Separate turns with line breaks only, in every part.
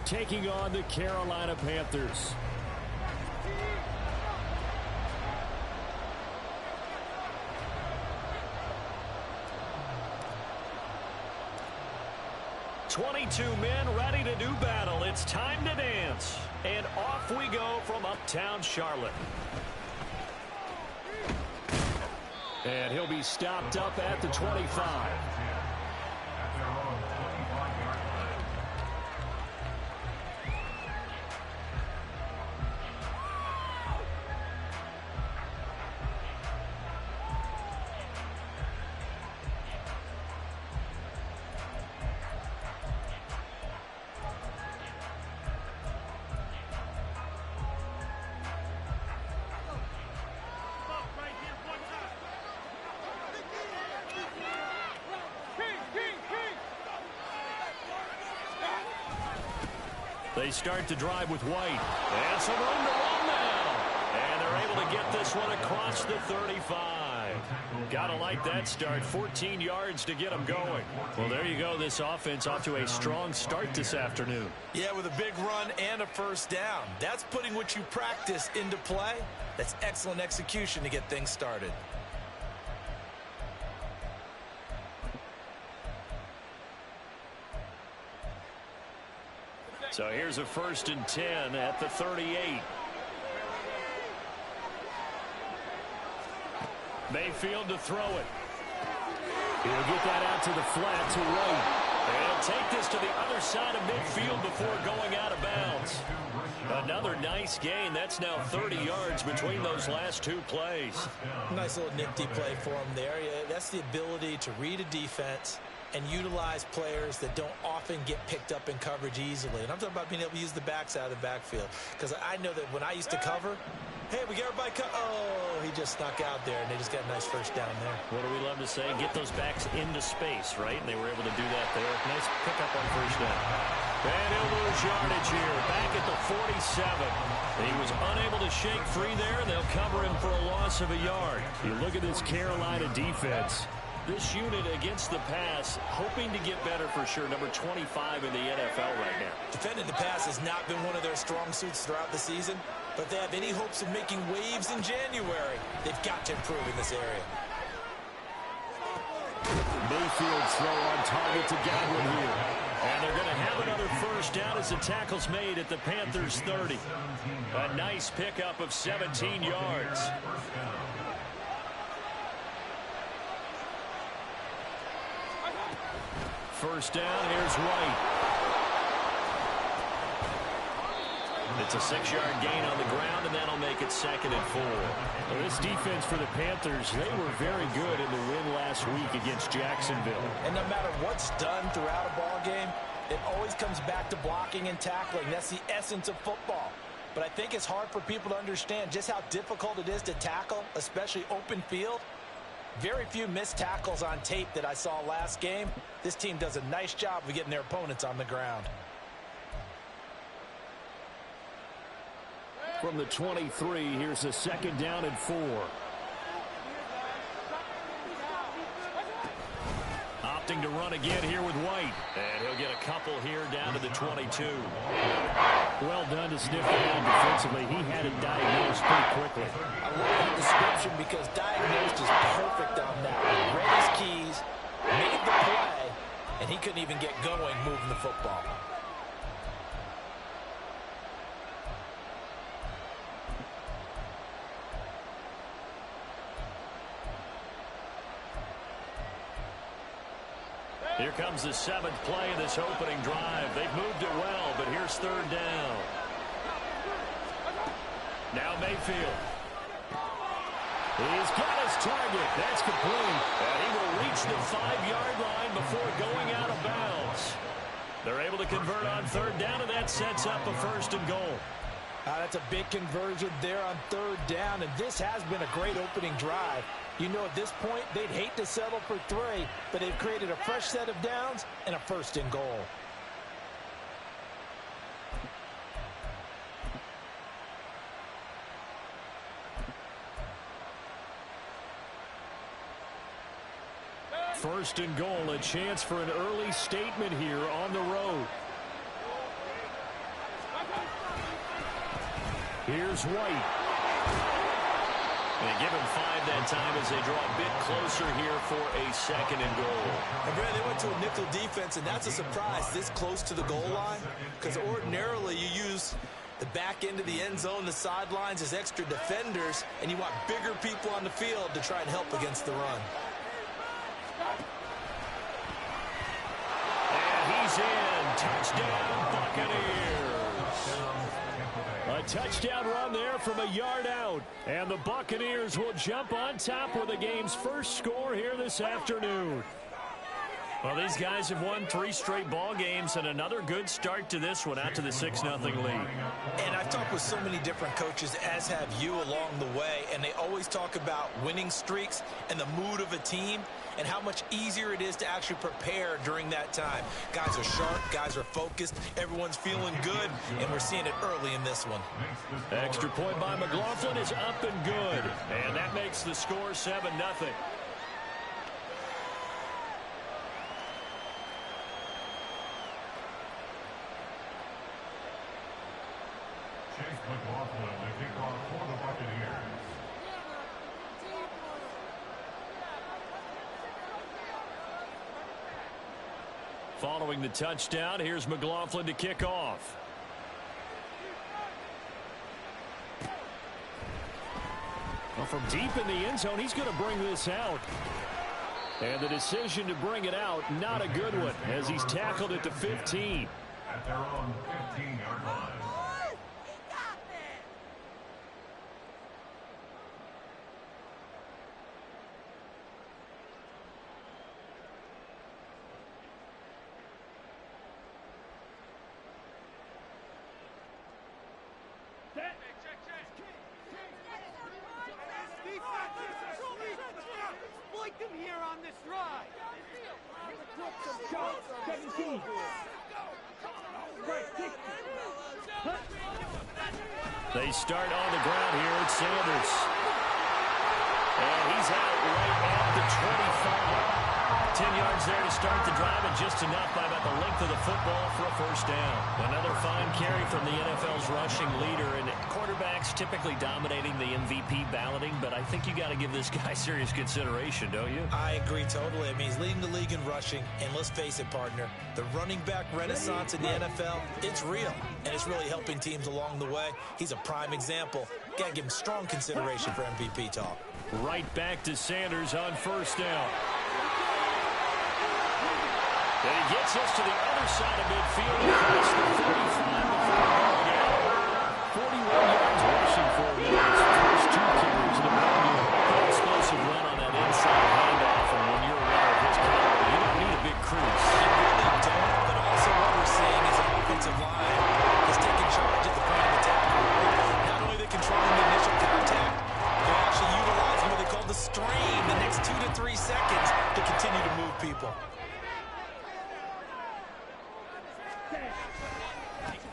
taking on the Carolina Panthers. "22 men ready to do battle. It's time to dance." And off we go from uptown Charlotte. And he'll be stopped up at the 25. They start to drive with White. And some room to run now. And they're able to get this one across the 35. Gotta like that start. 14 yards to get them going. Well, there you go. This offense off to a strong start this afternoon.
Yeah, with a big run and a first down. That's putting what you practice into play. That's excellent execution to get things started.
So here's a 1st and 10 at the 38. Mayfield to throw it. He'll get that out to the flat to White. And he'll take this to the other side of midfield before going out of bounds. Another nice gain. That's now 30 yards between those last two plays.
Nice little nifty play for him there. Yeah, that's the ability to read a defense and utilize players that don't often get picked up in coverage easily. And I'm talking about being able to use the backs out of the backfield. Because I know that when I used to cover, hey, we get everybody oh, he just snuck out there, and they just got a nice first down there.
What do we love to say? Get those backs into space, right? And they were able to do that there. Nice pickup on first down. And he'll lose yardage here. Back at the 47. He was unable to shake free there, and they'll cover him for a loss of a yard. You look at this Carolina defense. This unit against the pass, hoping to get better for sure. Number 25 in the NFL right now.
Defending the pass has not been one of their strong suits throughout the season, but they have any hopes of making waves in January. They've got to improve in this area.
Mayfield throw on target to Godwin here. And they're going to have another first down as the tackle's made at the Panthers' 30. A nice pickup of 17 yards. First down, here's White. It's a 6-yard gain on the ground, and that'll make it 2nd and 4. Well, this defense for the Panthers, they were very good in the win last week against Jacksonville.
And no matter what's done throughout a ball game, it always comes back to blocking and tackling. That's the essence of football. But I think it's hard for people to understand just how difficult it is to tackle, especially open field. Very few missed tackles on tape that I saw last game. This team does a nice job of getting their opponents on the ground.
From the 23, here's a 2nd down and 4. Opting to run again here with White. And he'll get a couple here down to the 22. Well done to sniff it out defensively. He had it diagnosed pretty quickly.
I love that description because diagnosed is perfect on that. He read his keys, made the play, and he couldn't even get going moving the football.
Here comes the 7th play of this opening drive. They've moved it well, but here's 3rd down. Now Mayfield. He's got his target. That's complete. And he will reach the 5-yard line before going out of bounds. They're able to convert on 3rd down, and that sets up a 1st and goal.
That's a big conversion there on 3rd down, and this has been a great opening drive. You know, at this point, they'd hate to settle for 3, but they've created a fresh set of downs and a 1st and goal.
First and goal, a chance for an early statement here on the road. Here's White. They give him 5 that time as they draw a bit closer here for a 2nd and goal.
And Brad, they went to a nickel defense, and that's a surprise this close to the goal line, because ordinarily you use the back end of the end zone, the sidelines as extra defenders, and you want bigger people on the field to try and help against the run.
And he's in. Touchdown, Buccaneers. A touchdown run there from a yard out. And the Buccaneers will jump on top with the game's first score here this afternoon. Well, these guys have won 3 straight ball games and another good start to this one out to the 6-0 lead.
And I've talked with so many different coaches, as have you along the way, and they always talk about winning streaks and the mood of a team and how much easier it is to actually prepare during that time. Guys are sharp, guys are focused, everyone's feeling good, and we're seeing it early in this one.
Extra point by McLaughlin is up and good, and that makes the score 7-0.
McLaughlin, the kickoff for the Buccaneers.
Following the touchdown, here's McLaughlin to kick off. Well, from deep in the end zone, he's going to bring this out. And the decision to bring it out, not a good one, as he's tackled at the 15.
At their own 15-yard line.
They start on the ground here at Sanders. And he's out right at the 25. 10 yards there to start the drive, and just enough by about the length of the football for a first down. Another fine carry from the NFL's rushing leader, and quarterbacks typically dominating the MVP balloting, but I think you got to give this guy serious consideration, don't you?
I agree totally. I mean, he's leading the league in rushing, and let's face it, partner, the running back renaissance in the NFL, it's real, and it's really helping teams along the way. He's a prime example. Got to give him strong consideration for MVP talk.
Right back to Sanders on first down. And he gets us to the other side of midfield across the 45 before the ball game. 41 yards rushing for him in his first 2 carries of the ball game. An explosive run on that inside handoff, and when you're aware of his caliber, you don't need a big crease.
You really don't, but also what we're seeing is an offensive line is taking charge at the point of attack. Not only are they controlling the initial contact, they're actually utilizing what they call the strain the next 2 to 3 seconds to continue to move people.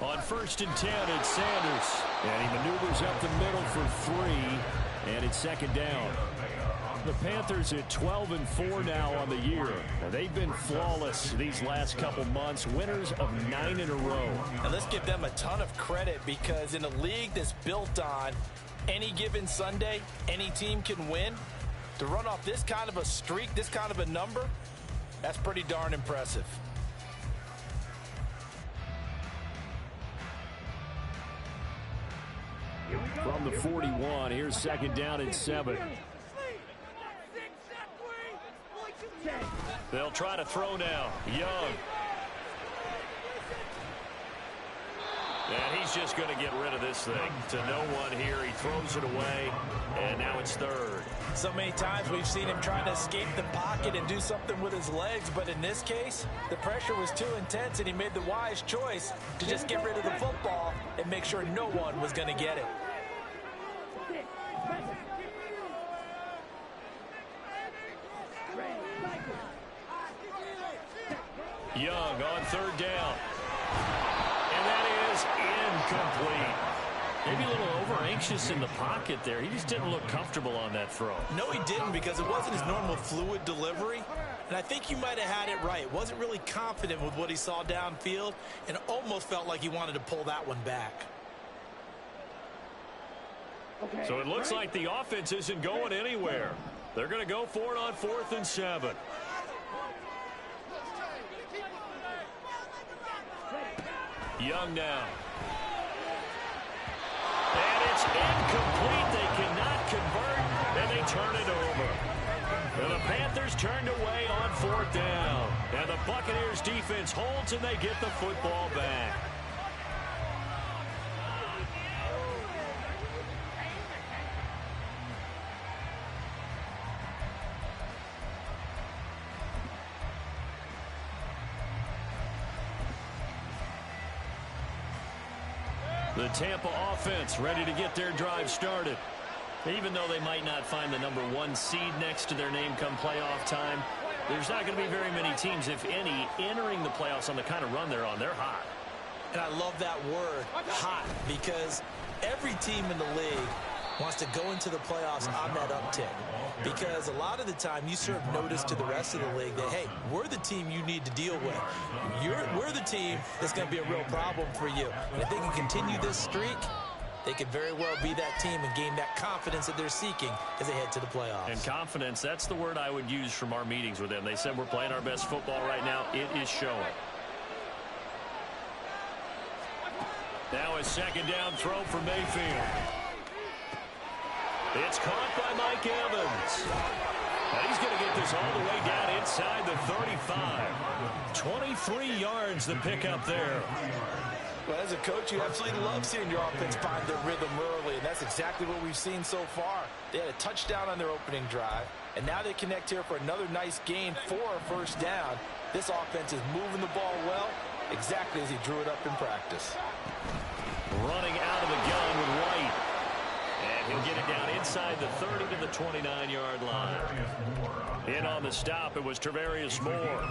On 1st and 10, it's Sanders. And he maneuvers up the middle for 3. And it's 2nd down. The Panthers at 12-4 now on the year. They've been flawless these last couple months. Winners of 9 in a row.
And let's give them a ton of credit, because in a league that's built on any given Sunday, any team can win. To run off this kind of a streak, this kind of a number, that's pretty darn impressive.
From the 41, here's 2nd down and 7. They'll try to throw now. Young. And he's just going to get rid of this thing. To no one here. He throws it away, and now it's 3rd.
So many times we've seen him trying to escape the pocket and do something with his legs, but in this case, the pressure was too intense, and he made the wise choice to just get rid of the football and make sure no one was going to get it.
Young on 3rd down. And that is incomplete. Maybe a little over-anxious in the pocket there. He just didn't look comfortable on that throw.
No, he didn't, because it wasn't his normal fluid delivery. And I think you might have had it right. Wasn't really confident with what he saw downfield, and almost felt like he wanted to pull that one back.
So it looks like the offense isn't going anywhere. They're going to go for it on 4th and 7. Young now. And it's incomplete. They cannot convert, and they turn it over. And the Panthers turned away on 4th down. And the Buccaneers defense holds, and they get the football back. The Tampa offense ready to get their drive started. Even though they might not find the #1 seed next to their name come playoff time, there's not going to be very many teams, if any, entering the playoffs on the kind of run they're on. They're hot.
And I love that word, hot, because every team in the league wants to go into the playoffs on that uptick. Because a lot of the time you serve notice to the rest of the league that, hey, we're the team you need to deal with. We're the team that's going to be a real problem for you. And if they can continue this streak, they could very well be that team and gain that confidence that they're seeking as they head to the playoffs. And
confidence, that's the word I would use from our meetings with them. They said we're playing our best football right now. It is showing. Now a 2nd down throw for Mayfield. It's caught by Mike Evans. And he's going to get this all the way down inside the 35. 23 yards the pickup there.
Well, as a coach, you absolutely love seeing your offense find their rhythm early, and that's exactly what we've seen so far. They had a touchdown on their opening drive, and now they connect here for another nice gain for a 1st down. This offense is moving the ball well, exactly as he drew it up in practice.
Running out of the gun with White. And he'll get it down inside the 30 to the 29-yard line. In on the stop, it was Travarius Moore.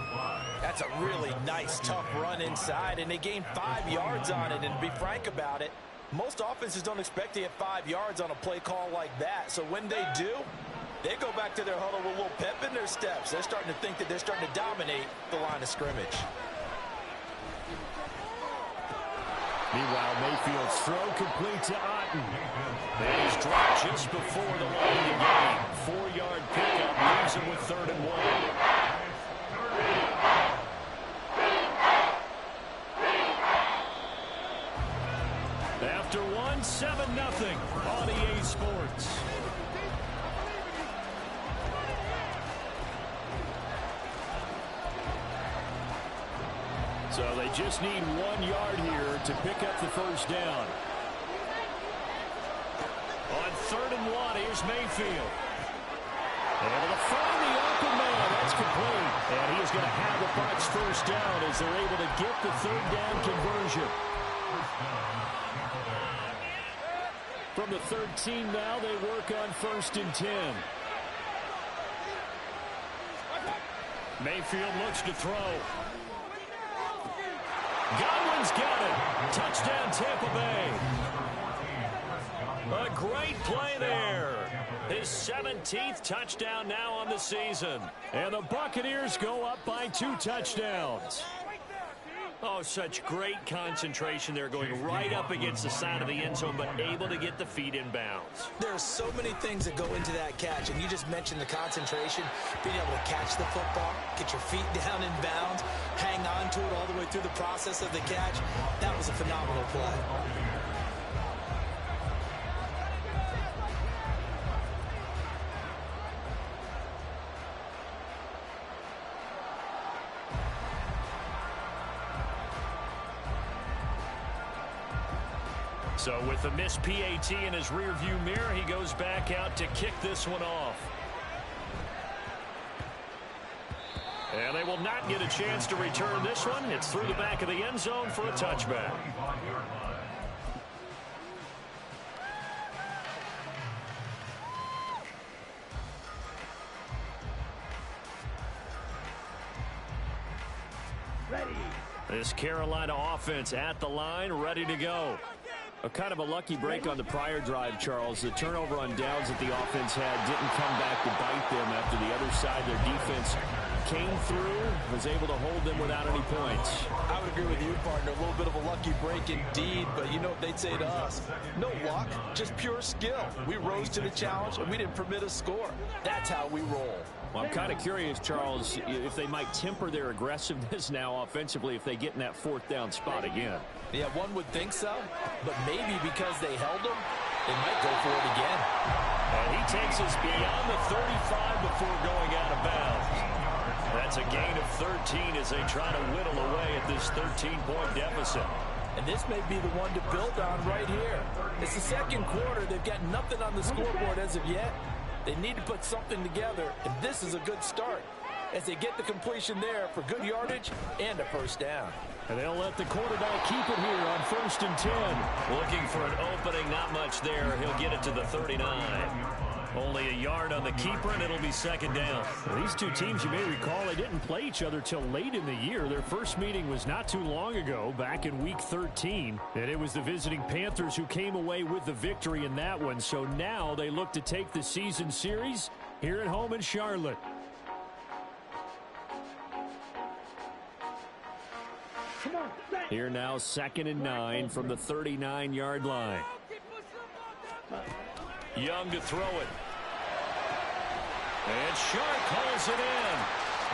That's a really nice, tough run inside, and they gained 5 yards on it. And to be frank about it, most offenses don't expect to get 5 yards on a play call like that. So when they do, they go back to their huddle with a little pep in their steps. They're starting to think that they're starting to dominate the line of scrimmage.
Meanwhile, Mayfield's throw complete to Otten. And he's dropped just before the line of the game. 4-yard pickup leaves him with 3rd and 1. After 7-0 on EA Sports. So they just need 1 yard here to pick up the 1st down. On 3rd and 1, here's Mayfield. Able to find the open man. That's complete. And he is going to have the Bucs 1st down as they're able to get the 3rd down conversion. From the 13 now, they work on 1st and 10. Mayfield looks to throw. Godwin's got it. Touchdown, Tampa Bay. A great play there. His 17th touchdown now on the season. And the Buccaneers go up by 2 touchdowns. Oh, such great concentration there, going right up against the side of the end zone, but able to get the feet in bounds.
There are so many things that go into that catch, and you just mentioned the concentration, being able to catch the football, get your feet down in bounds, hang on to it all the way through the process of the catch. That was a phenomenal play.
So with the missed PAT in his rearview mirror, he goes back out to kick this one off. And they will not get a chance to return this one. It's through the back of the end zone for a touchback. This Carolina offense at the line, ready to go. A kind of a lucky break on the prior drive, Charles. The turnover on downs that the offense had didn't come back to bite them after the other side. Their defense came through, was able to hold them without any points.
I would agree with you, partner. A little bit of a lucky break indeed, but you know what they'd say to us? No luck, just pure skill. We rose to the challenge, and we didn't permit a score. That's how we roll.
Well, I'm kind of curious, Charles, if they might temper their aggressiveness now offensively if they get in that fourth down spot again.
Yeah, one would think so, but maybe because they held them, they might go for it again.
And he takes us beyond the 35 before going out of bounds. That's a gain of 13 as they try to whittle away at this 13-point deficit.
And this may be the one to build on right here. It's the second quarter. They've got nothing on the scoreboard as of yet. They need to put something together, and this is a good start as they get the completion there for good yardage and a first down.
And they'll let the quarterback keep it here on 1st and 10. Looking for an opening, not much there. He'll get it to the 39. Only a yard on the keeper, and it'll be second down. Well, these two teams, you may recall, they didn't play each other till late in the year. Their first meeting was not too long ago, back in Week 13. And it was the visiting Panthers who came away with the victory in that one. So now they look to take the season series here at home in Charlotte. Here now, 2nd and 9 from the 39-yard line. Young to throw it. And Shark hauls it in.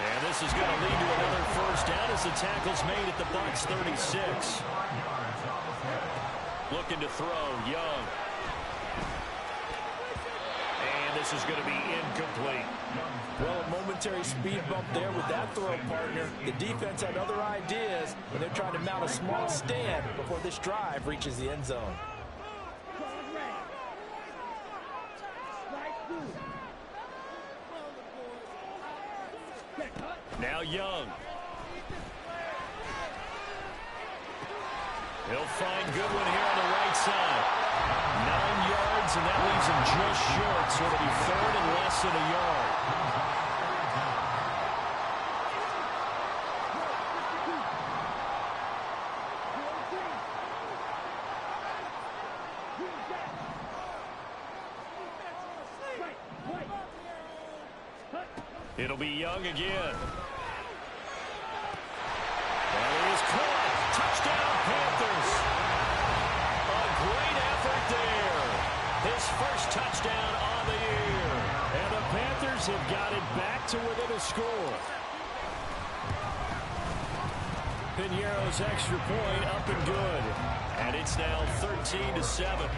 And this is going to lead to another first down as the tackle's made at the Bucs 36. Looking to throw, Young. And this is going to be incomplete.
Well, a momentary speed bump there with that throw, partner. The defense had other ideas, and they're trying to mount a small stand before this drive reaches the end zone.
Now Young. He'll find Goodwin here on the right side. 9 yards, and that leaves him just short, so it'll be 3rd and less than a yard. It'll be Young again. And he is caught. Touchdown, Panthers. A great effort there. His first touchdown on the year. And the Panthers have got it back to within a score. Piñeiro's extra point up and good. And it's now 13-7.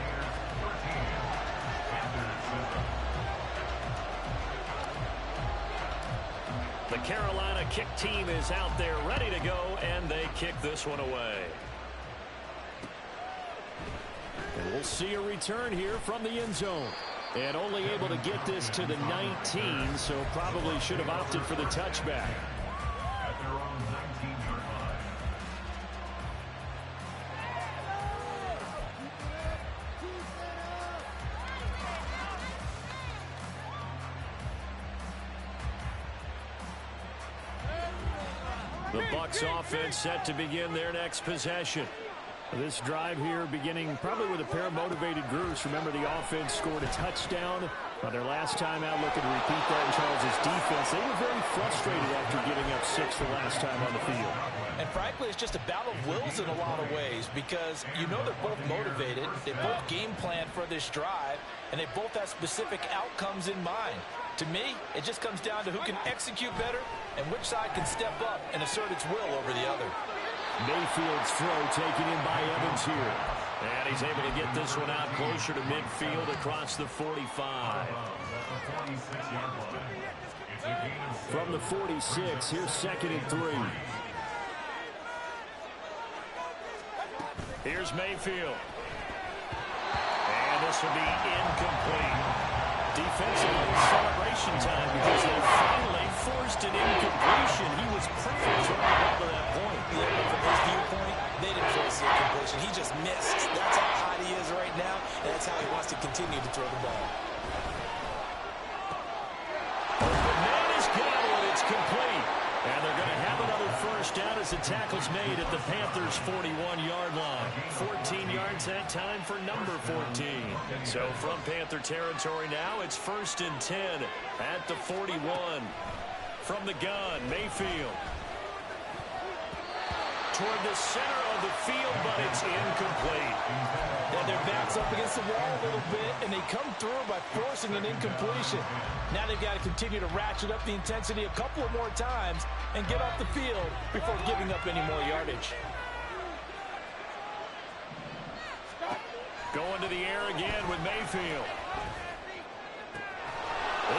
The Carolina kick team is out there ready to go, and they kick this one away. And we'll see a return here from the end zone. And only able to get this to the 19, so probably should have opted for the touchback.
At their own 19-yard line.
The Bucs offense set to begin their next possession. This drive here beginning probably with a pair of motivated groups. Remember, the offense scored a touchdown on their last time out. Looking to repeat that in Charles' defense. They were very frustrated after giving up 6 the last time on the field.
And frankly, it's just a battle of wills in a lot of ways because you know they're both motivated. They both game plan for this drive, and they both have specific outcomes in mind. To me, it just comes down to who can execute better and which side can step up and assert its will over the other.
Mayfield's throw taken in by Evans here. And he's able to get this one out closer to midfield across the 45. From the 46, here's 2nd and 3. Here's Mayfield. And this will be incomplete. Defensively, celebration time because they finally forced an incompletion. He was perfect right up to that point.
Yeah, but from his viewpoint, they didn't force the incompletion. He just missed. That's how hot he is right now, and that's how he wants to continue to throw the ball.
The man is got it. It's complete. And they're going to have another first down as the tackle's made at the Panthers' 41-yard line. 14 yards that time for number 14. So from Panther territory now, it's 1st and 10 at the 41. from the gun. Mayfield. Toward the center of the field, but it's incomplete.
And their back's up against the wall a little bit, and they come through by forcing an incompletion. Now they've got to continue to ratchet up the intensity a couple of more times and get off the field before giving up any more yardage.
Going to the air again with Mayfield.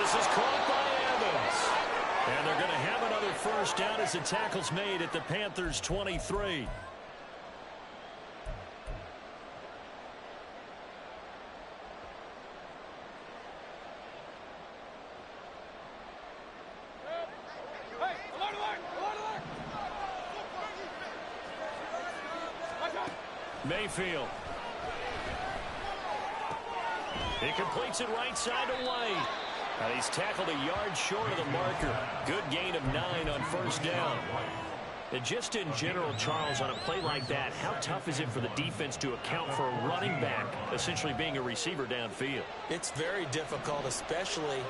This is caught by Evans. And they're going to have another first down as the tackle's made at the Panthers' 23. Mayfield. He completes it right side to White. And he's tackled a yard short of the marker. Good gain of 9 on first down. And just in general, Charles, on a play like that, how tough is it for the defense to account for a running back essentially being a receiver downfield?
It's very difficult, especially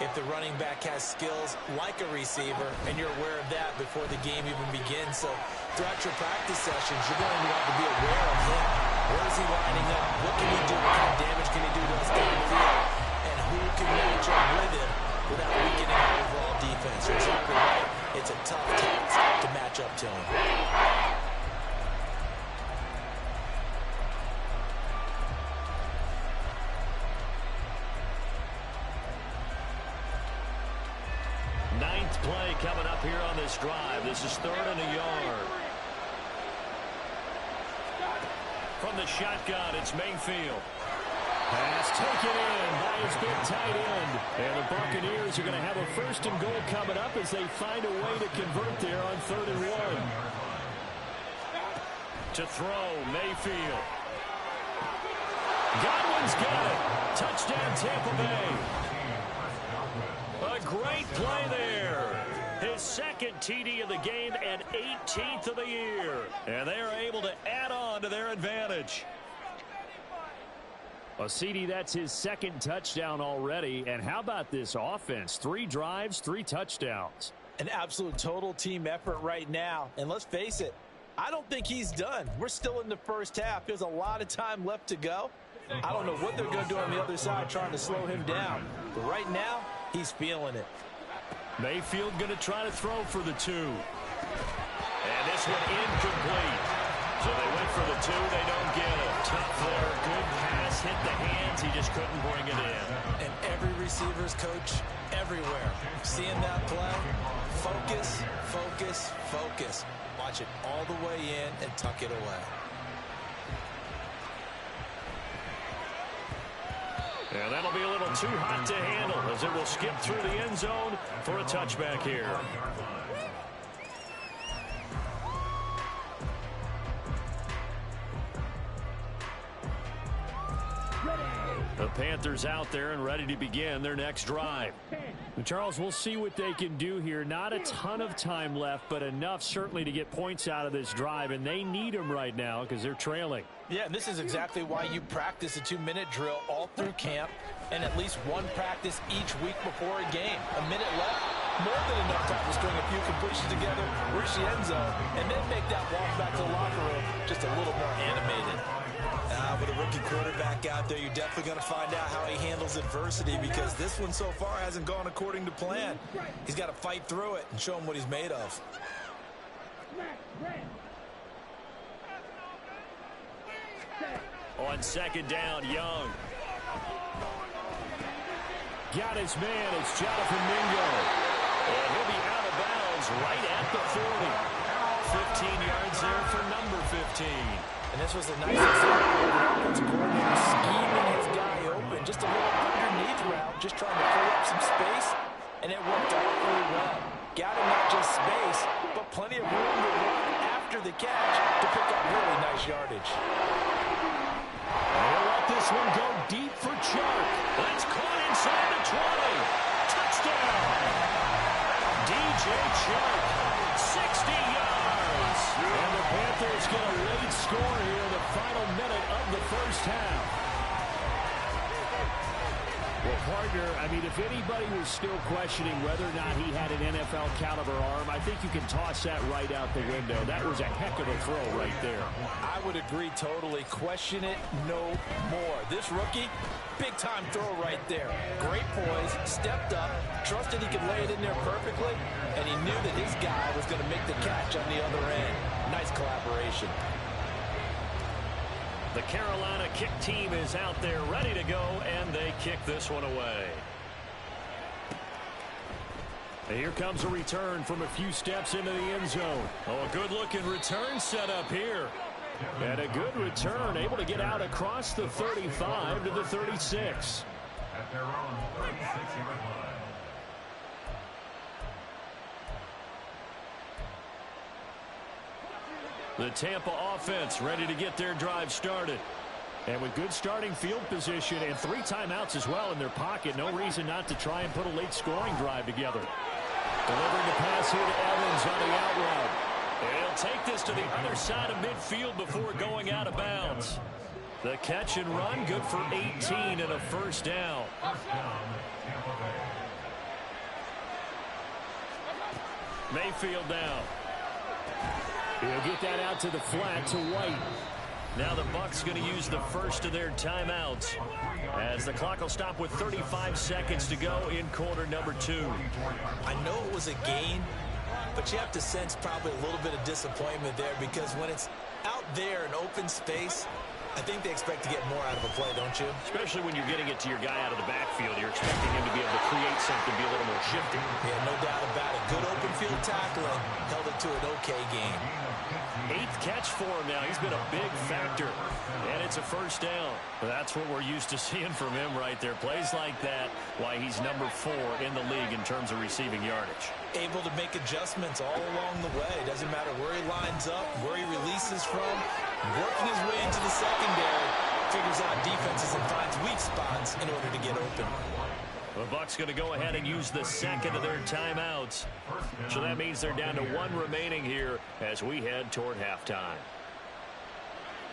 if the running back has skills like a receiver, and you're aware of that before the game even begins. So throughout your practice sessions, you're going to want to be aware of him. Where is he lining up? What can he do? What kind of damage can he do to us downfield? And who can match up with him without weakening our overall defense? You're exactly right. It's a tough task to match up to him.
Ninth play coming up here on this drive. This is 3rd and a yard. From the shotgun, it's Mayfield. Pass taken in by his big tight end. And the Buccaneers are going to have a 1st and goal coming up as they find a way to convert there on 3rd and 1. To throw, Mayfield. Godwin's got it. Touchdown, Tampa Bay. A great play there. His 2nd TD of the game and 18th of the year. And they are able to add on to their advantage.
Well, CD, that's his 2nd touchdown already. And how about this offense? 3 drives, 3 touchdowns.
An absolute total team effort right now. And let's face it, I don't think he's done. We're still in the first half. There's a lot of time left to go. I don't know what they're going to do on the other side trying to slow him down. But right now, he's feeling it.
Mayfield going to try to throw for the 2. And this one incomplete. So they went for the 2. They don't get it. Tough there. Good pass. Hit the hands. He just couldn't bring it in.
And every receiver's coach everywhere. Seeing that play, focus, focus, focus. Watch it all the way in and tuck it away.
And that'll be a little too hot to handle as it will skip through the end zone for a touchback here. The Panthers out there and ready to begin their next drive.
And Charles, we'll see what they can do here. Not a ton of time left, but enough certainly to get points out of this drive, and they need them right now because they're trailing.
Yeah, and this is exactly why you practice a 2-minute drill all through camp and at least one practice each week before a game. A minute left, more than enough time to string a few completions together, reach the end zone, and then make that walk back to the locker room just a little more animated. With a rookie quarterback out there, you're definitely going to find out how he handles adversity because this one so far hasn't gone according to plan. He's got to fight through it and show him what he's made of.
On 2nd down, Young.
Got his man. It's Jonathan Mingo.
And he'll be out of bounds right at the 40. 15 yards there for number 15.
And this was a nice example of the offensive coordinator scheming his guy open. Just a little underneath route, just trying to free up some space, and it worked out really well. Got him not just space, but plenty of room to run after the catch to pick up really nice yardage.
They'll let this one go deep for Chark. That's caught inside the 20. Touchdown. DJ Chark, 60 yards. And the Panthers get a late score here in the final minute of the first half.
Well, partner, I mean, if anybody was still questioning whether or not he had an NFL caliber arm, I think you can toss that right out the window. That was a heck of a throw right there.
I would agree totally. Question it no more. This rookie, big-time throw right there. Great poise, stepped up, trusted he could lay it in there perfectly, and he knew that his guy was going to make the catch on the other end. Nice collaboration.
The Carolina kick team is out there ready to go, and they kick this one away.
And here comes a return from a few steps into the end zone.
Oh, a good-looking return set up here.
And a good return, able to get out across the 35 to the 36.
At their own 36-yard line.
The Tampa offense ready to get their drive started.
And with good starting field position and 3 timeouts as well in their pocket, no reason not to try and put a late scoring drive together.
Delivering the pass here to Evans on the out route. And he'll take this to the other side of midfield before going out of bounds. The catch and run, good for 18 and a first down. Mayfield down.
He'll get that out to the flat to White.
Now the Bucs going to use the first of their timeouts as the clock will stop with 35 seconds to go in quarter number 2.
I know it was a gain, but you have to sense probably a little bit of disappointment there because when it's out there in open space, I think they expect to get more out of a play, don't you?
Especially when you're getting it to your guy out of the backfield. You're expecting him to be able to create something, be a little more shifty.
Yeah, no doubt about it. Good open field tackling held it to an okay game.
8th catch for him now. He's been a big factor. And it's a first down. That's what we're used to seeing from him right there. Plays like that, why he's number 4 in the league in terms of receiving yardage.
Able to make adjustments all along the way. Doesn't matter where he lines up, where he releases from. Working his way into the secondary. Figures out defenses and finds weak spots in order to get open.
The Bucs going to go ahead and use the second of their timeouts. So that means they're down to 1 remaining here as we head toward halftime.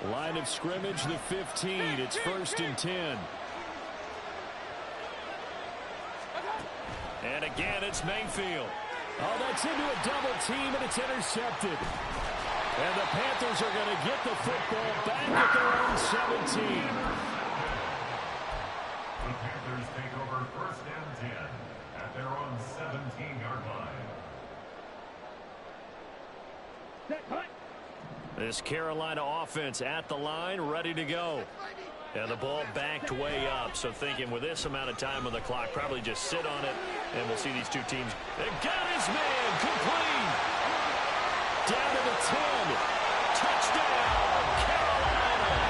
Line of scrimmage, the 15. It's 1st and 10.
And again, it's Mayfield.
Oh, that's into a double team, and it's intercepted. And the Panthers are going to get the football back at their own 17.
The Panthers take over 1st and 10 at their own 17-yard line.
This Carolina offense at the line, ready to go. And the ball backed way up. So thinking with this amount of time on the clock, probably just sit on it, and we'll see these two teams. They got his man, complete. Down to the 10. Touchdown, Carolina.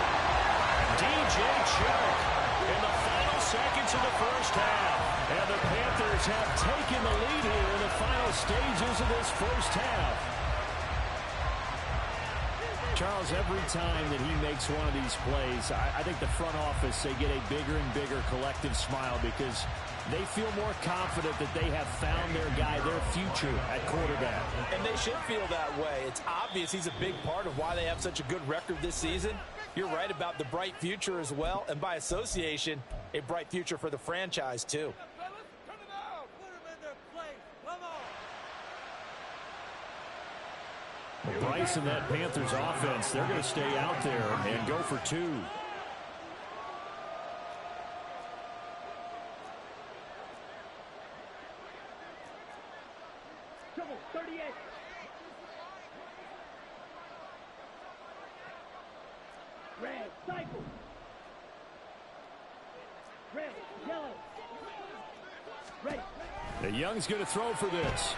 DJ Chark in the final seconds of the first half.
And the Panthers have taken the lead here in the final stages of this first half. Charles, every time that he makes one of these plays, I think the front office, they get a bigger and bigger collective smile because they feel more confident that they have found their guy, their future at quarterback.
And they should feel that way. It's obvious he's a big part of why they have such a good record this season. You're right about the bright future as well, and by association, a bright future for the franchise too.
Bryce and that Panthers offense, they're going to stay out there and go for 2.
Trouble, 38. Red, cycle. Red, yellow. Ready.
The Young's going to throw for this.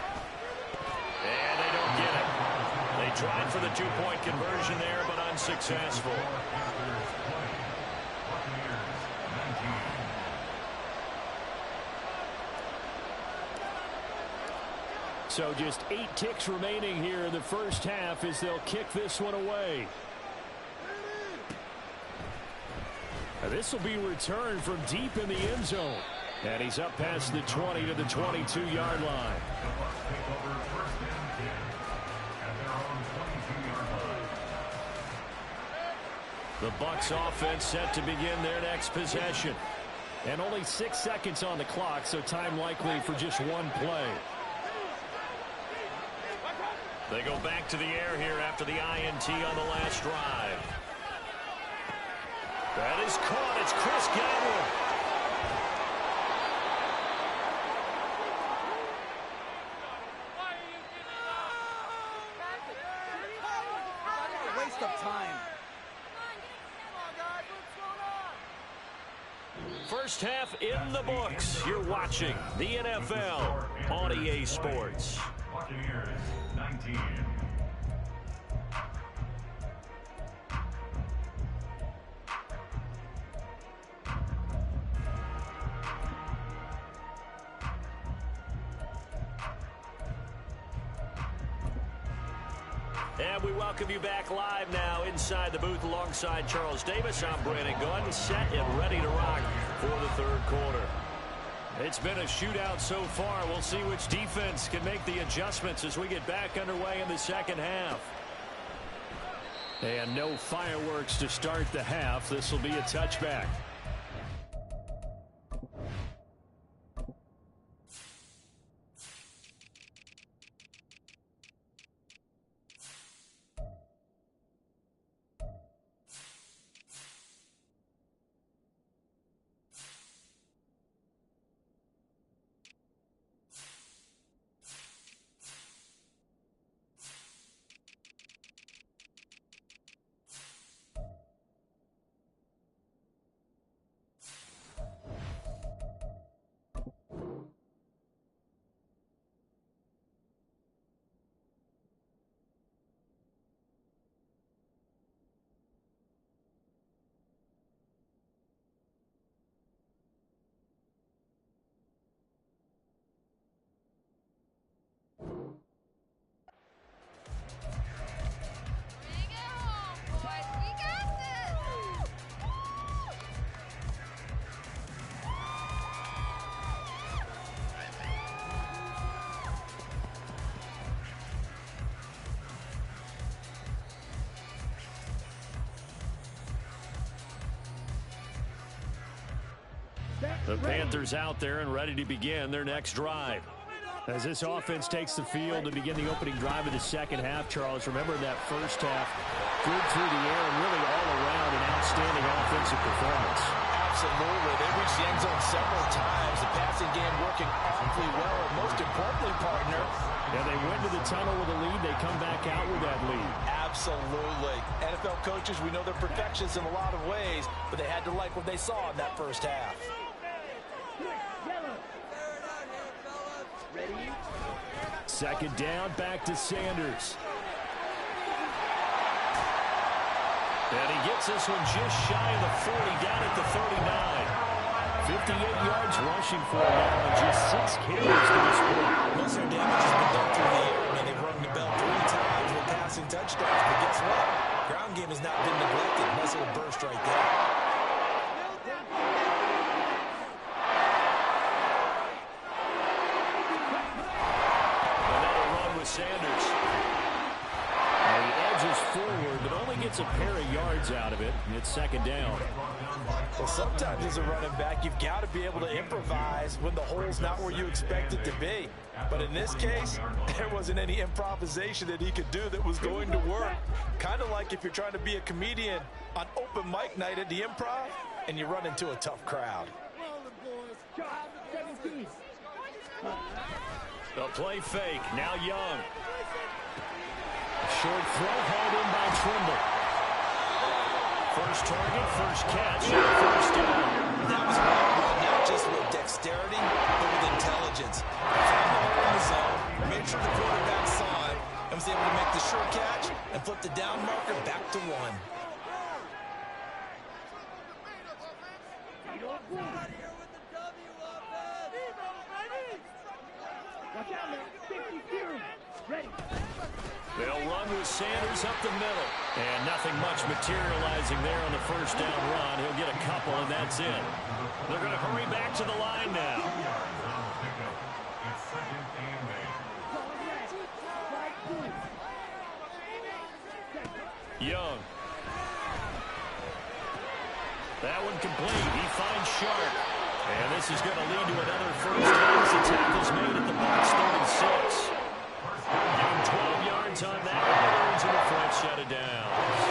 And they don't get it. They tried for the 2-point conversion there, but unsuccessful.
So just 8 ticks remaining here in the first half as they'll kick this one away. This will be returned from deep in the end zone. And he's up past the 20 to the 22-yard line.
The Bucs offense set to begin their next possession.
And only 6 seconds on the clock, so time likely for just one play.
They go back to the air here after the INT on the last drive. That is caught. It's Chris Godwin.
Waste of time.
First half in the books. You're watching the NFL on EA Sports.
Buccaneers 19.
And we welcome you back live now inside the booth alongside Charles Davis. I'm Brandon Gunn, set and ready to rock for the third quarter. It's been a shootout so far. We'll see which defense can make the adjustments as we get back underway in the second half.
And no fireworks to start the half. This will be a touchback.
The Panthers out there and ready to begin their next drive.
As this offense takes the field to begin the opening drive of the second half, Charles, remember that first half, good through the air and really all around an outstanding offensive performance.
Absolutely. They reached the end zone several times. The passing game working awfully well. And most importantly, partner,
yeah, they went to the tunnel with a lead. They come back out with that lead.
Absolutely. NFL coaches, we know they're perfectionists in a lot of ways, but they had to like what they saw in that first half.
Second down, back to Sanders.
And he gets this one just shy of the 40, down at the 39. 58 yards rushing for him now, and just 6 carries to this point.
Most of their damage has been done through the air. I mean, they've rung the bell 3 times with passing touchdowns, but guess what? Ground game has not been neglected. Nice little burst right there.
Sanders. He edges forward, but only gets a pair of yards out of it. It's second down.
Well, sometimes as a running back, you've got to be able to improvise when the hole's not where you expect it to be. But in this case, there wasn't any improvisation that he could do that was going to work. Kind of like if you're trying to be a comedian on open mic night at the Improv and you run into a tough crowd.
The play fake. Now Young.
Short throw hauled in by Trimble.
First target, first catch, first down.
That was not just with dexterity, but with intelligence. Found the hole in the zone, made sure the quarterback saw it, and was able to make the sure catch and flip the down marker back to 1.
Watch out, man. 50 series. Ready.
They'll run with Sanders up the middle. And nothing much materializing there on the first down run. He'll get a couple, and that's it. They're going to hurry back to the line now. Young. That one complete. He finds Sharp. And this is going to lead to another first down as the tackle's made at the Bucs 36. Give him 12 yards on that. Returns in the first set of downs.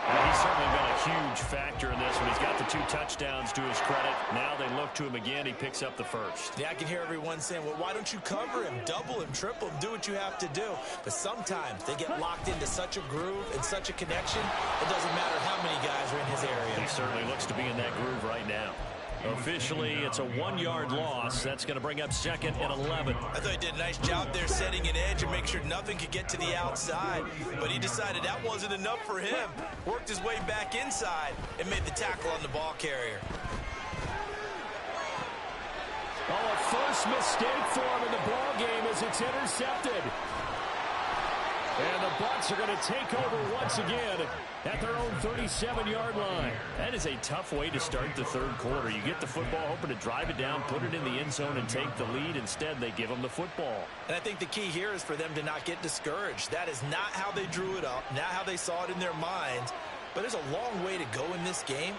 He's certainly been a huge factor in this one. He's got the 2 touchdowns to his credit. Now they look to him again. He picks up the first.
Yeah, I can hear everyone saying, well, why don't you cover him, double him, triple him, do what you have to do. But sometimes they get locked into such a groove and such a connection, it doesn't matter how many guys are in his area.
He certainly looks to be in that groove right now. Officially, it's a 1-yard loss. That's going to bring up 2nd and 11.
I thought he did a nice job there setting an edge and make sure nothing could get to the outside. But he decided that wasn't enough for him. Worked his way back inside and made the tackle on the ball carrier.
Oh, a first mistake for him in the ball game as it's intercepted. And the Bucs are going to take over once again at their own 37-yard line.
That is a tough way to start the third quarter. You get the football, hoping to drive it down, put it in the end zone, and take the lead. Instead, they give them the football.
And I think the key here is for them to not get discouraged. That is not how they drew it up, not how they saw it in their minds. But there's a long way to go in this game.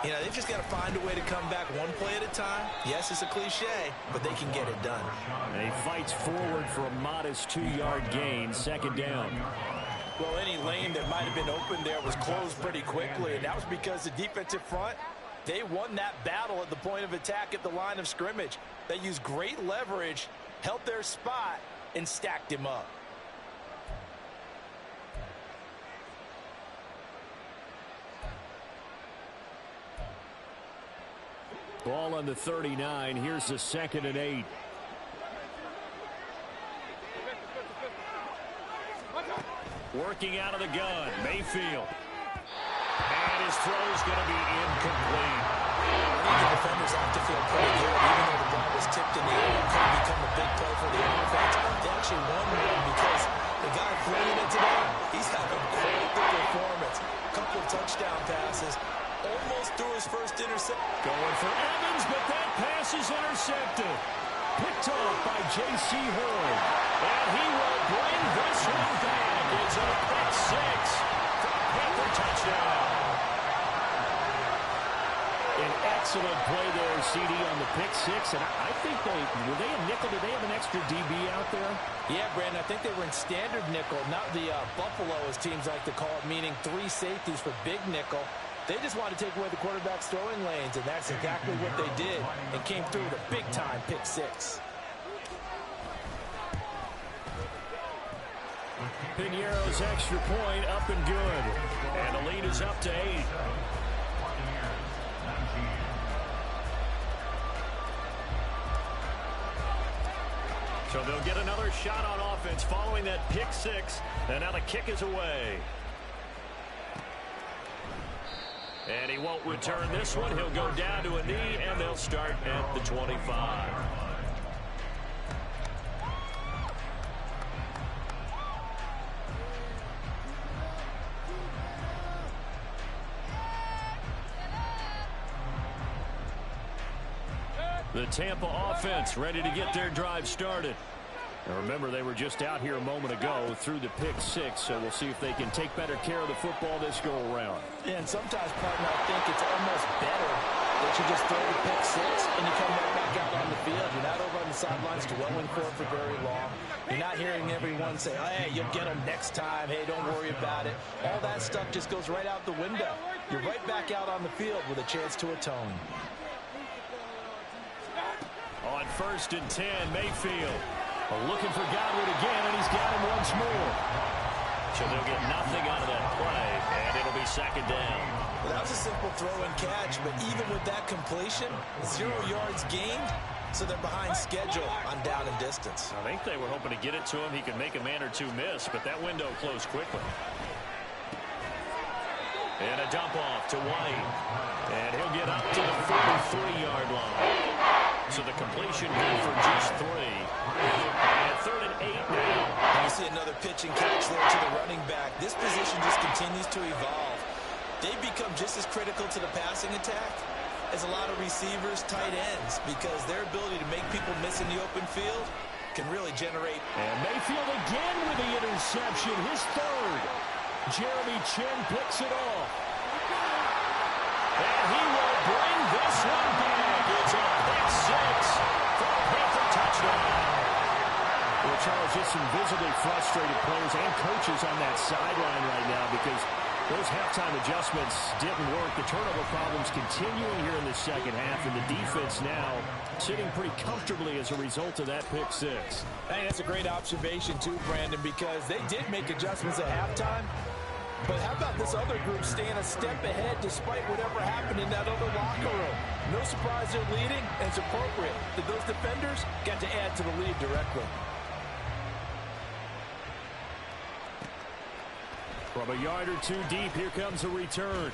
You know, they've just got to find a way to come back one play at a time. Yes, it's a cliche, but they can get it done.
And he fights forward for a modest 2-yard gain, 2nd down.
Well, any lane that might have been open there was closed pretty quickly, and that was because the defensive front, they won that battle at the point of attack at the line of scrimmage. They used great leverage, held their spot, and stacked him up.
Ball on the 39. Here's the 2nd and 8.
Working out of the gun, Mayfield. And his throw's going to be incomplete.
I think the defenders have to feel pretty good, even though the ball was tipped in the air. It could have become a big play for the offense. They actually won one because the guy flinging it today, he's having quite the performance. A couple of touchdown passes. Almost threw his first interception.
Going for Evans, but that pass is intercepted. Picked off by J.C. Horn.
And he will bring this one back. It's a pick 6 for a Panther touchdown.
An excellent play there, CD, on the pick 6. And I think were they a nickel? Did they have an extra DB out there?
Yeah, Brandon, I think they were in standard nickel, not the Buffalo, as teams like to call it, meaning 3 safeties for big nickel. They just wanted to take away the quarterback's throwing lanes, and that's exactly what they did, and came through with a big-time pick 6.
Piñeiro's extra point up and good.
And the lead is up to 8. So they'll get another shot on offense following that pick 6, and now the kick is away. And he won't return this one. He'll go down to a knee, and they'll start at the 25. The Tampa offense ready to get their drive started. And remember, they were just out here a moment ago through the pick 6, so we'll see if they can take better care of the football this go-around.
Yeah, and sometimes, partner, I think it's almost better that you just throw the pick 6 and you come right back out on the field. You're not over on the sidelines dwelling for it for very long. You're not hearing everyone say, oh, hey, you'll get them next time. Hey, don't worry about it. All that stuff just goes right out the window. You're right back out on the field with a chance to atone.
On 1st and 10, Mayfield.
Looking for Godwin again, and he's got him once more.
So they'll get nothing out of that play, and it'll be 2nd down.
Well, that was a simple throw and catch, but even with that completion, 0 yards gained, so they're behind schedule on down and distance.
I think they were hoping to get it to him. He could make a man or two miss, but that window closed quickly. And a dump off to White. And he'll get up to the 43-yard line. So the completion good for just 3. And 3rd and 8 now.
And you see another pitch and catch there to the running back. This position just continues to evolve. They become just as critical to the passing attack as a lot of receivers, tight ends, because their ability to make people miss in the open field can really generate.
And Mayfield again with the interception, his 3rd. Jeremy Chin picks it off.
And he will bring this one back.
there's just some visibly frustrated players and coaches on that sideline right now because those halftime adjustments didn't work. The turnover problems continuing here in the second half, and the defense now sitting pretty comfortably as a result of that pick six.
Hey, that's a great observation too, Brandon, because they did make adjustments at halftime. But how about this other group staying a step ahead despite whatever happened in that other locker room? No surprise they're leading, and it's appropriate that those defenders got to add to the lead directly.
From a yard or two deep, here comes a return.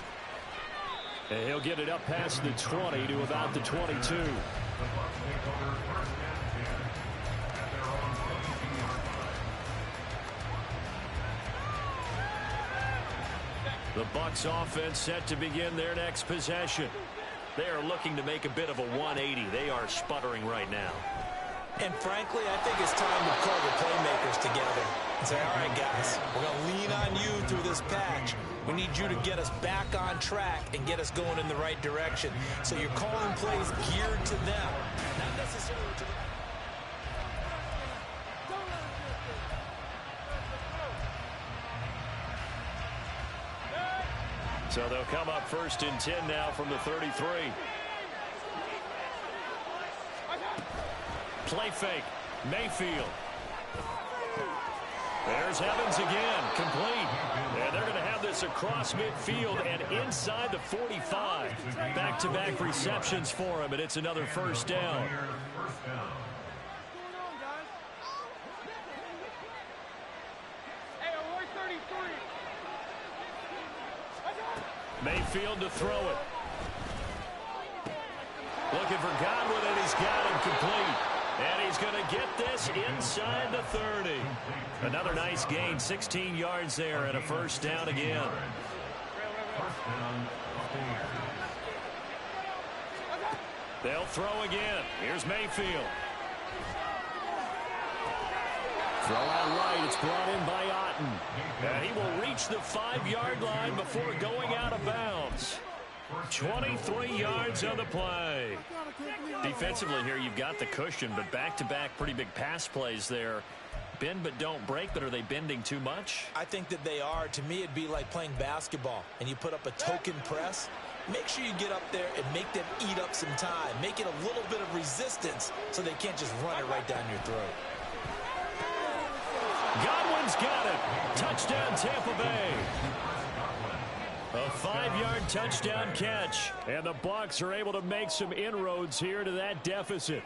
And he'll get it up past the 20 to about the 22.
The Bucs take over first and 10 at their own 22-yard line.
The Bucs offense set to begin their next possession. They are looking to make a bit of a 180. They are sputtering right now.
And frankly, I think it's time to call the playmakers together and say, all right, guys, we're going to lean on you through this patch. We need you to get us back on track and get us going in the right direction. So you're calling plays geared to them, not necessarily to the...
So they'll come up first and 10 now from the 33. Play fake. Mayfield. There's Evans again. Complete. And they're going to have this across midfield and inside the 45. Back-to-back receptions for him, and it's another first down. Mayfield to throw it. Looking for Godwin, and he's got him complete. And he's going to get this inside the 30. Another nice gain, 16 yards there, and a first down again. They'll throw again. Here's Mayfield. Throw out right. It's brought in by Otten. And he will reach the 5-yard line before going out of bounds. 23 yards on the play. Defensively here, you've got the cushion, but back-to-back pretty big pass plays there. Bend but don't break, but are they bending too much?
I think that they are. To me, it'd be like playing basketball, and you put up a token press. Make sure you get up there and make them eat up some time. Make it a little bit of resistance so they can't just run it right down your throat.
Godwin's got it. Touchdown, Tampa Bay. A 5-yard touchdown catch. And the Bucs are able to make some inroads here to that deficit.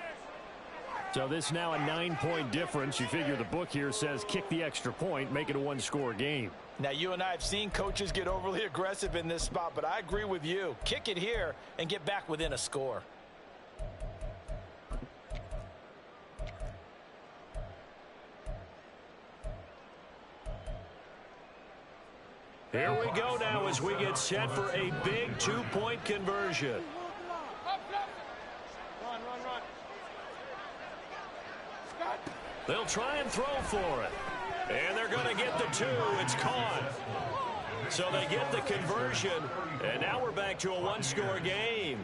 So this now a 9-point difference. You figure the book here says kick the extra point, make it a one-score game.
Now, you and I have seen coaches get overly aggressive in this spot, but I agree with you. Kick it here and get back within a score.
Here we go now as we get set for a big 2-point conversion. They'll try and throw for it. And they're going to get the 2. It's caught. So they get the conversion. And now we're back to a one-score game.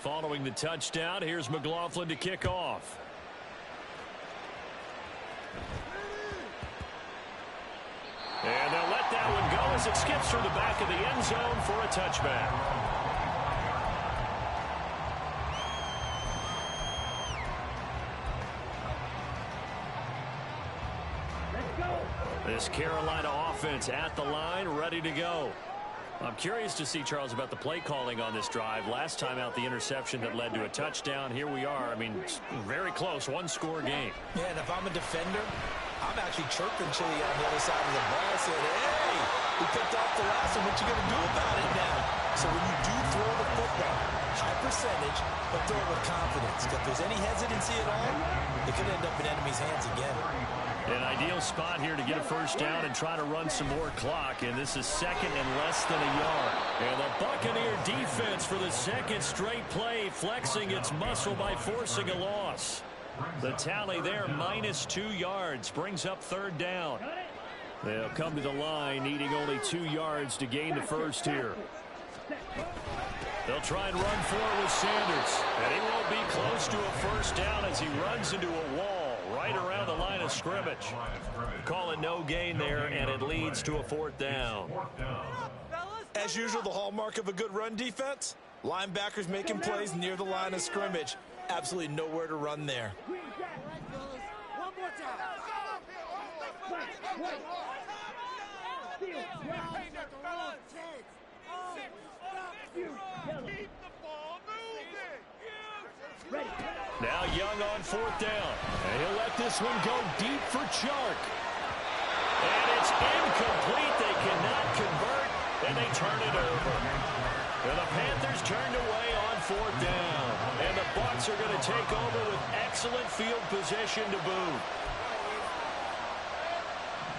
Following the touchdown, here's McLaughlin to kick off. And they'll let that one go as it skips through the back of the end zone for a touchback. This Carolina offense at the line, ready to go. I'm curious to see, Charles, about the play calling on this drive. Last time out, the interception that led to a touchdown. Here we are. I mean, very close, one-score game.
Yeah, and if I'm a defender, I'm actually chirping Chili on the other side of the ball, saying, hey, we picked off the last one. What you going to do about it now? So when you do throw the football, high percentage, but throw it with confidence. If there's any hesitancy at all, it could end up in enemy's hands again.
An ideal spot here to get a first down and try to run some more clock. And this is second and less than a yard. And the Buccaneer defense for the second straight play, flexing its muscle by forcing a loss. The tally there, -2 yards, brings up third down.
They'll come to the line, needing only 2 yards to gain the first here. They'll try and run for it with Sanders. And he won't be close to a first down as he runs into a wall right around the line of scrimmage. Call it no gain there, and it leads to a 4th down.
As usual, the hallmark of a good run defense, linebackers making plays near the line of scrimmage. Absolutely nowhere to run there.
One more time.
Now Young on 4th down. And he'll let this one go deep for Chark. And it's incomplete. They cannot convert, and they turn it over. And the Panthers turned away on 4th down. And the Bucs are going to take over with excellent field position to boot.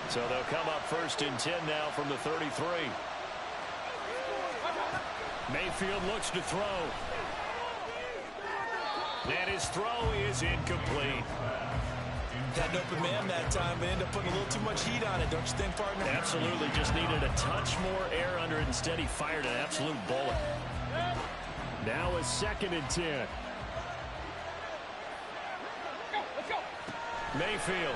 So they'll come up 1st and 10 now from the 33. Mayfield looks to throw. And his throw is incomplete.
Had an open man that time, but ended up putting a little too much heat on it, don't you think, partner?
Absolutely. Just needed a touch more air under it. Instead, he fired an absolute bullet. Now a 2nd and 10. Mayfield.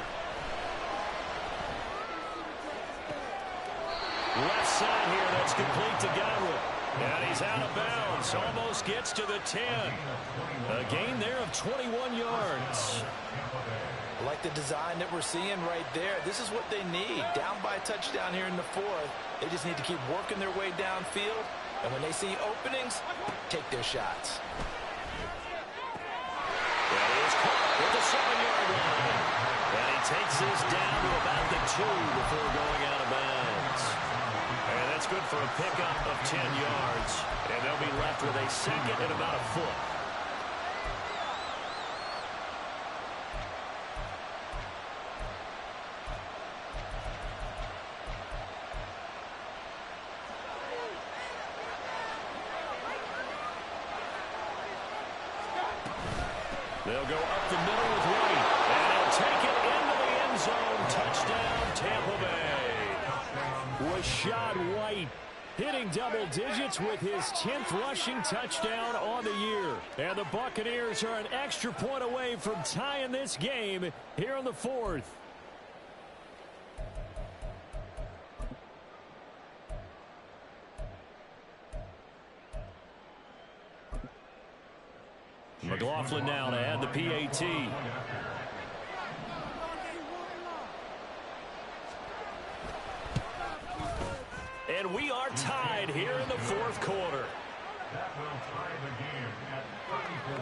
Left side here, that's complete to Godwin. And he's out of bounds. Almost gets to the 10. A gain there of 21 yards.
I like the design that we're seeing right there. This is what they need. Down by a touchdown here in the 4th. They just need to keep working their way downfield. And when they see openings, take their shots.
That is caught with the 7-yard line. And he takes this down to about the 2 before going out of bounds. And that's good for a pickup of 10 yards. And they'll be left with a 2nd and about a foot. They'll go up the middle with White. And he'll take it into the end zone. Touchdown, Tampa Bay. Rashad White hitting double digits with his 10th rushing touchdown on the year. And the Buccaneers are an extra point away from tying this game here in the 4th. McLaughlin now to add the PAT. And we are tied here in the 4th quarter.
That will tie the game at 34.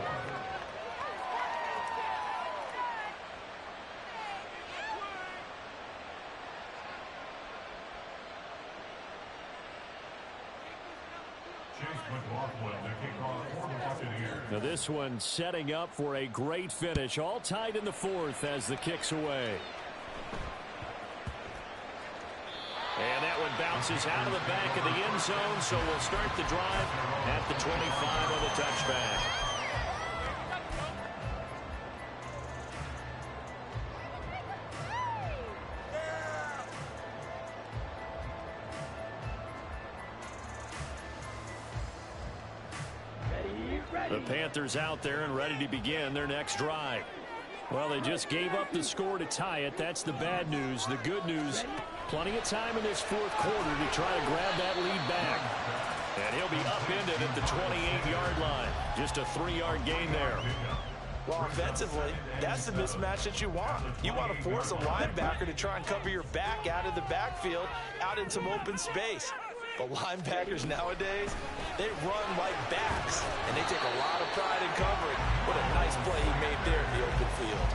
Now this one setting up for a great finish. All tied in the 4th as the kick's away. And that one bounces out of the back of the end zone, so we'll start the drive at the 25 on the touchback. The Panthers out there and ready to begin their next drive. Well, they just gave up the score to tie it. That's the bad news. The good news, plenty of time in this 4th quarter to try to grab that lead back. And he'll be upended at the 28-yard line. Just a 3-yard gain there.
Well, offensively, that's the mismatch that you want. You want to force a linebacker to try and cover your back out of the backfield, out in some open space. But linebackers nowadays, they run like backs, and they take a lot of pride in covering. What a nice play he made there in the open field.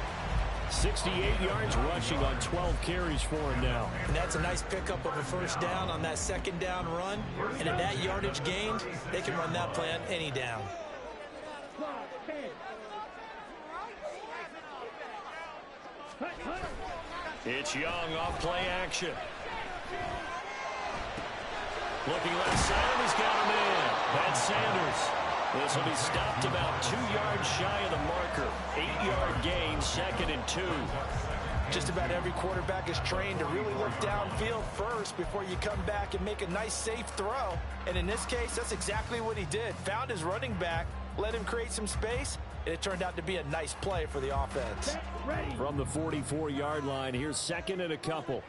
68 yards rushing on 12 carries for him now.
And that's a nice pickup of a first down on that 2nd down run. And at that yardage gained, they can run that play on any down.
It's Young off play action. Looking left side, he's got him in. That's Sanders. This will be stopped about 2 yards shy of the marker. 8-yard gain, 2nd and 2.
Just about every quarterback is trained to really look downfield first before you come back and make a nice, safe throw. And in this case, that's exactly what he did. Found his running back, let him create some space, and it turned out to be a nice play for the offense.
From the 44-yard line, here's second and a couple.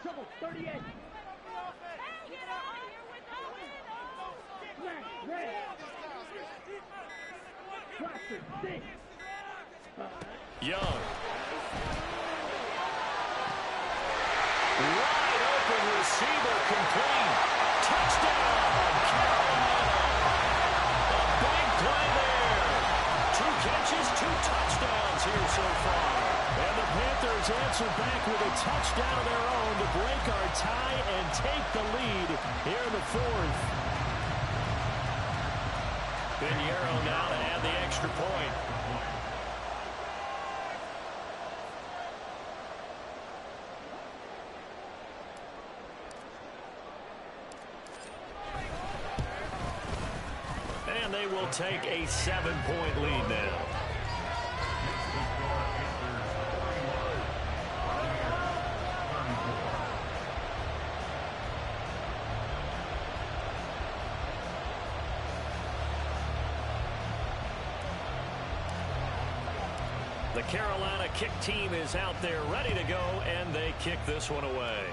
Trouble, 38.
Young. Wide open receiver complete. Touchdown, Carolina. A big play there. 2 catches, 2 touchdowns here so far. And the Panthers answer back with a touchdown of their own to break our tie and take the lead here in the 4th. Pinheiro now to add the extra point. And they will take a 7-point lead now. The Carolina kick team is out there ready to go, and they kick this one away.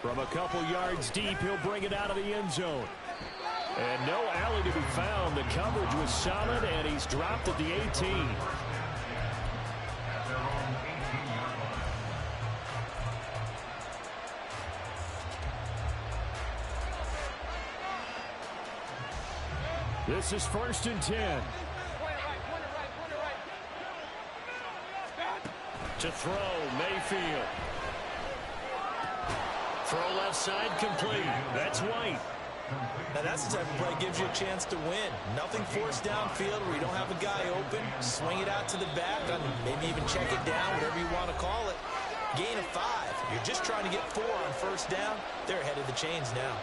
From a couple yards deep, he'll bring it out of the end zone. And no alley to be found. The coverage was solid, and he's dropped at the 18. This is 1st and 10. To throw, Mayfield. Throw left side complete. That's White.
Now that's the type of play that gives you a chance to win. Nothing forced downfield where you don't have a guy open. Swing it out to the back, maybe even check it down, whatever you want to call it. Gain of 5. You're just trying to get 4 on 1st down. They're ahead of the chains now.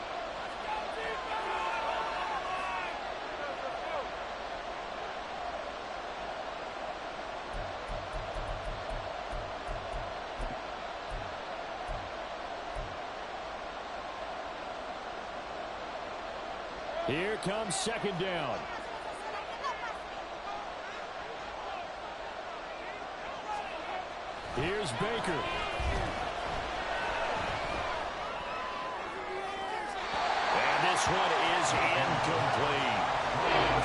Here comes 2nd down. Here's Baker.
And this one is incomplete.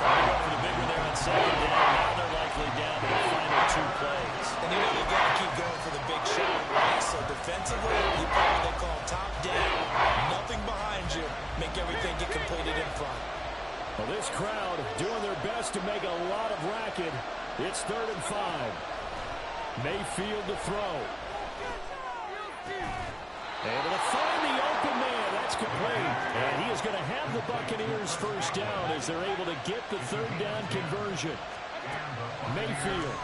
Trying to go for the big one there on 2nd down. Now they're likely down to the final 2 plays.
And you know they've got to keep going for the big shot, right? So defensively, you play what they call top down. Nothing behind you. Make everything get completed in front.
Well, this crowd doing their best to make a lot of racket. It's 3rd and 5. Mayfield to throw. Able to find the open man. That's complete. And he is going to have the Buccaneers 1st down as they're able to get the 3rd down conversion. Mayfield.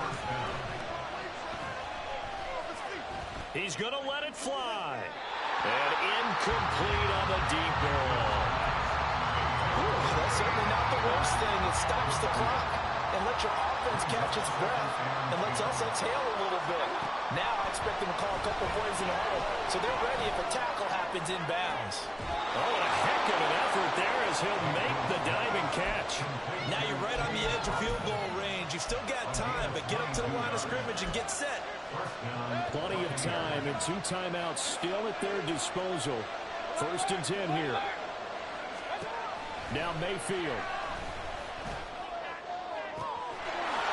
He's going to let it fly. And incomplete on the deep ball.
That's certainly not the worst thing. It stops the clock and lets your offense catch its breath and lets us exhale a little bit. Now I expect them to call a couple plays in a row, so they're ready if a tackle happens inbounds.
Oh, and a heck of an effort there as he'll make the diving catch.
Now you're right on the edge of field goal range. You've still got time, but get up to the line of scrimmage and get set.
Plenty of time and 2 timeouts still at their disposal. 1st and 10 here. Now Mayfield.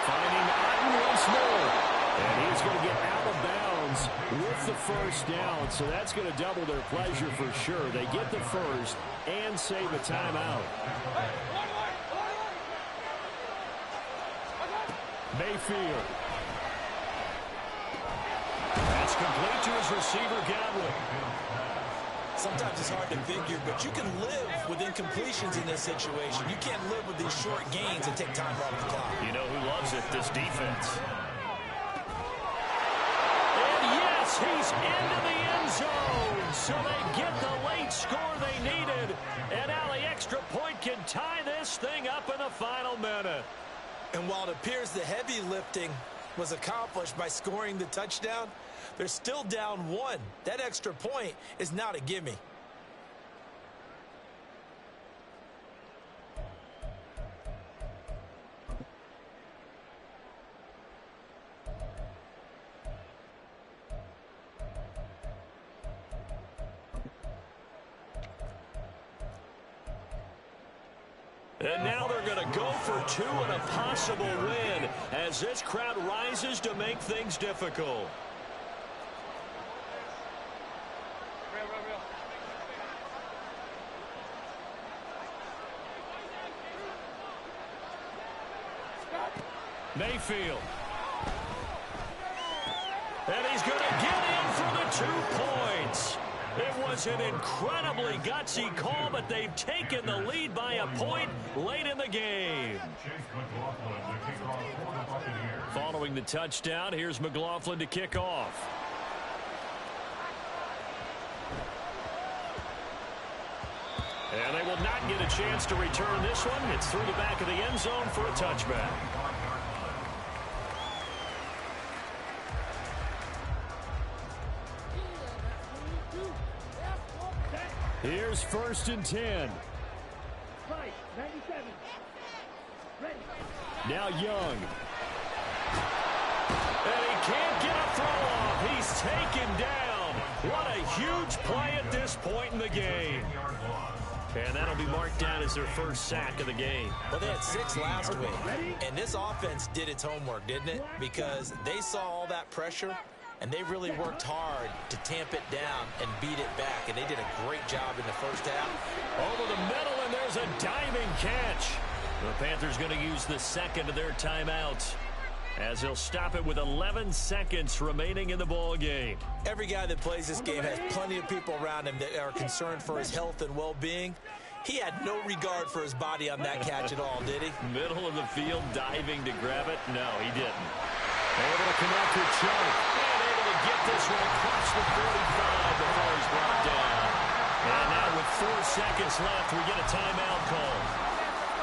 Finding Otten once more. And he's going to get out of bounds with the 1st down. So that's going to double their pleasure for sure. They get the 1st and save a timeout. Mayfield.
That's complete to his receiver, Godwin.
Sometimes it's hard to figure, but you can live with incompletions in this situation. You can't live with these short gains and take time off the clock.
You know who loves it? This defense. And yes, he's into the end zone. So they get the late score they needed. And now the extra point can tie this thing up in the final minute.
And while it appears the heavy lifting was accomplished by scoring the touchdown, they're still down 1. That extra point is not a gimme.
And now they're going to go for 2 and a possible win as this crowd rises to make things difficult. Mayfield. And he's going to get in for the 2 points. It was an incredibly gutsy call, but they've taken the lead by a point late in the game. Following the touchdown, here's McLaughlin to kick off. And they will not get a chance to return this one. It's through the back of the end zone for a touchback. Here's 1st and 10.
97. Ready.
Now Young. And he can't get a throw off. He's taken down. What a huge play at this point in the game. And that'll be marked down as their first sack of the game.
Well, they had 6 last week. And this offense did its homework, didn't it? Because they saw all that pressure, and they really worked hard to tamp it down and beat it back. And they did a great job in the first half.
Over the middle, and there's a diving catch. The Panthers going to use the second of their timeouts as they'll stop it with 11 seconds remaining in the ball game.
Every guy that plays this game has plenty of people around him that are concerned for his health and well-being. He had no regard for his body on that catch at all, did he?
Middle of the field, diving to grab it. No, he didn't. Able to connect with Chubb. And able to get this one across the 45 before he's brought down. And now with 4 seconds left, we get a timeout call.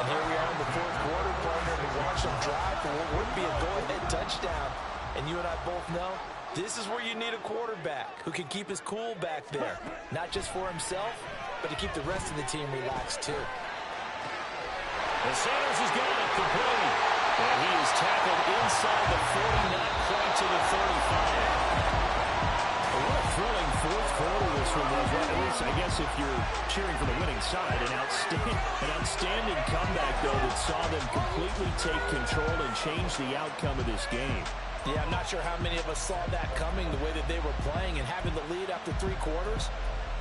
And here we are in the 4th quarter, partner, to watch them drive for what would be a go-ahead touchdown. And you and I both know this is where you need a quarterback who can keep his cool back there. Not just for himself, but to keep the rest of the team relaxed too.
And Sanders has got it for Brady. And he is tackled inside the 40, not quite to the 35. What a thrilling 4th quarter this one was. At least, I guess, if you're cheering for the winning side, an outstanding comeback, though, that saw them completely take control and change the outcome of this game.
Yeah, I'm not sure how many of us saw that coming, the way that they were playing and having the lead after 3 quarters.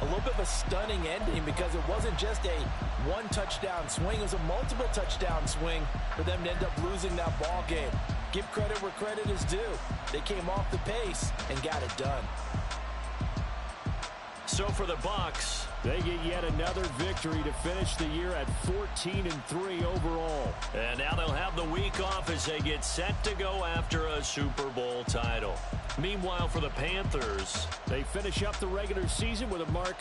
A little bit of a stunning ending because it wasn't just a 1-touchdown swing. It was a multiple touchdown swing for them to end up losing that ball game. Give credit where credit is due. They came off the pace and got it done.
So for the Bucs, they get yet another victory to finish the year at 14-3 overall. And now they'll have the week off as they get set to go after a Super Bowl title. Meanwhile, for the Panthers, they finish up the regular season with a mark